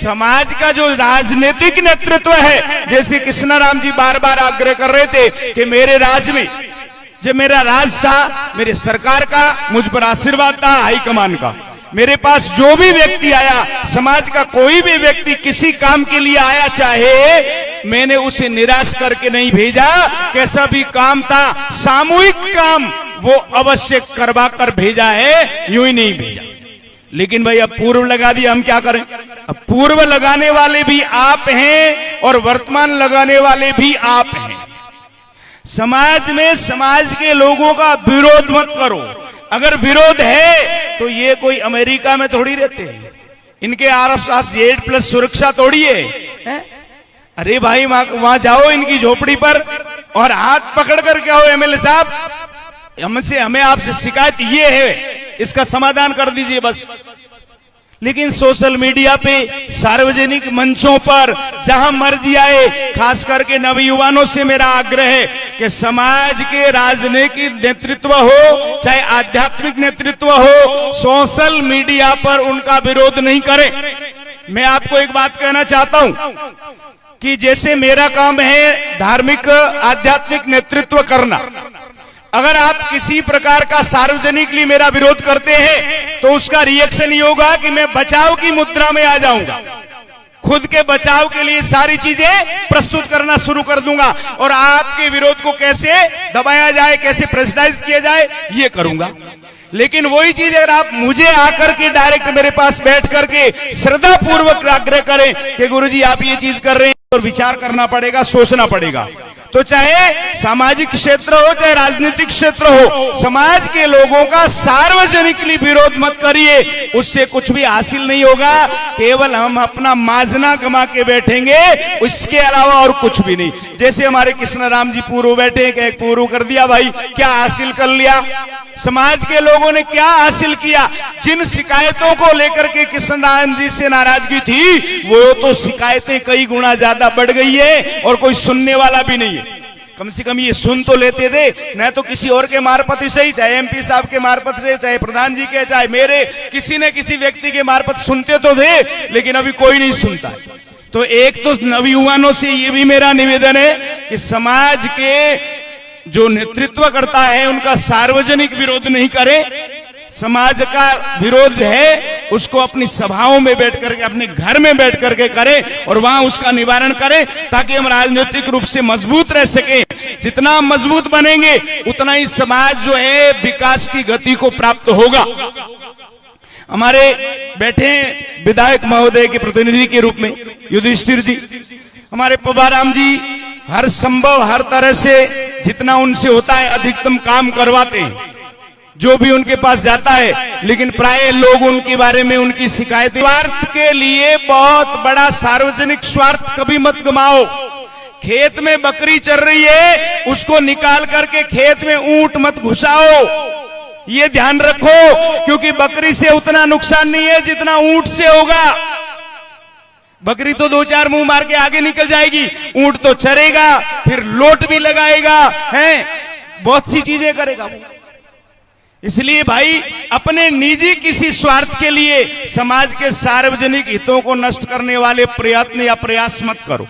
समाज का जो राजनीतिक नेतृत्व है, जैसे कृष्णाराम जी बार बार आग्रह कर रहे थे कि मेरे राज में, जब मेरा राज था, मेरे सरकार का मुझ पर आशीर्वाद था, हाईकमान का, मेरे पास जो भी व्यक्ति आया, समाज का कोई भी व्यक्ति किसी काम के लिए आया, चाहे मैंने उसे निराश करके नहीं भेजा, कैसा भी काम था, सामूहिक काम वो अवश्य करवा कर भेजा है, यूं ही नहीं भेजा। लेकिन भाई अब पूर्व लगा दिया, हम क्या करें? अब पूर्व लगाने वाले भी आप हैं और वर्तमान लगाने वाले भी आप हैं। समाज में समाज के लोगों का विरोध मत करो। अगर विरोध है तो ये कोई अमेरिका में थोड़ी रहते हैं, इनके आसपास 8+ सुरक्षा थोड़ी है? अरे भाई वहां जाओ इनकी झोपड़ी पर और हाथ पकड़ कर कहो, एमएलए साहब हमें आपसे शिकायत ये है, इसका समाधान कर दीजिए बस। लेकिन सोशल मीडिया पे, सार्वजनिक मंचों पर जहां मर्जी आए, खास करके नवयुवानों से मेरा आग्रह है कि समाज के राजनीतिक नेतृत्व हो चाहे आध्यात्मिक नेतृत्व हो, सोशल मीडिया पर उनका विरोध नहीं करें। मैं आपको एक बात कहना चाहता हूं कि जैसे मेरा काम है धार्मिक आध्यात्मिक नेतृत्व करना, अगर आप किसी प्रकार का सार्वजनिकली मेरा विरोध करते हैं तो उसका रिएक्शन ये होगा कि मैं बचाव की मुद्रा में आ जाऊंगा, खुद के बचाव के लिए सारी चीजें प्रस्तुत करना शुरू कर दूंगा और आपके विरोध को कैसे दबाया जाए, कैसे प्रेशराइज किया जाए, ये करूंगा। लेकिन वही चीज अगर आप मुझे आकर के डायरेक्ट मेरे पास बैठ करके श्रद्धा पूर्वक आग्रह करें कि गुरुजी आप ये चीज कर रहे हैं और विचार करना पड़ेगा, सोचना पड़ेगा, तो चाहे सामाजिक क्षेत्र हो चाहे राजनीतिक क्षेत्र हो, समाज के लोगों का सार्वजनिकली विरोध मत करिए, उससे कुछ भी हासिल नहीं होगा, केवल हम अपना माजना कमा के बैठेंगे, उसके अलावा और कुछ भी नहीं। जैसे हमारे कृष्णाराम जी पूर्व बैठे, एक पूर्व कर दिया, भाई क्या हासिल कर लिया? समाज के लोगों ने क्या हासिल किया? जिन शिकायतों को लेकर के कृष्णाराम जी से नाराजगी थी, वो तो शिकायतें कई गुना ज्यादा बढ़ गई है और कोई सुनने वाला भी नहीं है। कम से कम ये सुन तो लेते थे, न तो किसी और के मार्फत ही सही, चाहे एमपी साहब के मार्फत से, चाहे प्रधान जी के, चाहे मेरे, किसी न किसी व्यक्ति के मार्फत सुनते तो थे, लेकिन अभी कोई नहीं सुनता। तो एक तो नवयुवानों से ये भी मेरा निवेदन है कि समाज के जो नेतृत्व करता है उनका सार्वजनिक विरोध नहीं करे, समाज का विरोध है उसको अपनी सभाओं में बैठ करके, अपने घर में बैठ करके करें और वहां उसका निवारण करें, ताकि हम राजनीतिक रूप से मजबूत रह सके। जितना मजबूत बनेंगे उतना ही समाज जो है विकास की गति को प्राप्त होगा। हमारे बैठे विधायक महोदय के प्रतिनिधि के रूप में युधिष्ठिर जी, हमारे पबाराम जी हर संभव हर तरह से जितना उनसे होता है अधिकतम काम करवाते हैं, जो भी उनके पास जाता है, लेकिन प्राय लोग उनके बारे में उनकी शिकायत, स्वार्थ के लिए बहुत बड़ा सार्वजनिक स्वार्थ कभी मत गमाओ। खेत में बकरी चर रही है, उसको निकाल करके खेत में ऊंट मत घुसाओ, ये ध्यान रखो, क्योंकि बकरी से उतना नुकसान नहीं है जितना ऊंट से होगा। बकरी तो 2-4 मुंह मार के आगे निकल जाएगी, ऊंट तो चरेगा, फिर लोट भी लगाएगा, हैं, बहुत सी चीजें करेगा। इसलिए भाई अपने निजी किसी स्वार्थ के लिए समाज के सार्वजनिक हितों को नष्ट करने वाले प्रयत्न या प्रयास मत करो।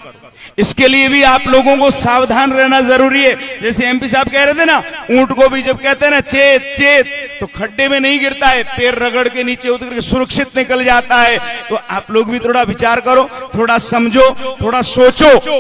इसके लिए भी आप लोगों को सावधान रहना जरूरी है। जैसे एमपी साहब कह रहे थे ना, ऊंट को भी जब कहते हैं ना चेत चेत, तो खड्डे में नहीं गिरता है, पैर रगड़ के नीचे उतर के सुरक्षित निकल जाता है। तो आप लोग भी थोड़ा विचार करो, थोड़ा समझो, थोड़ा सोचो।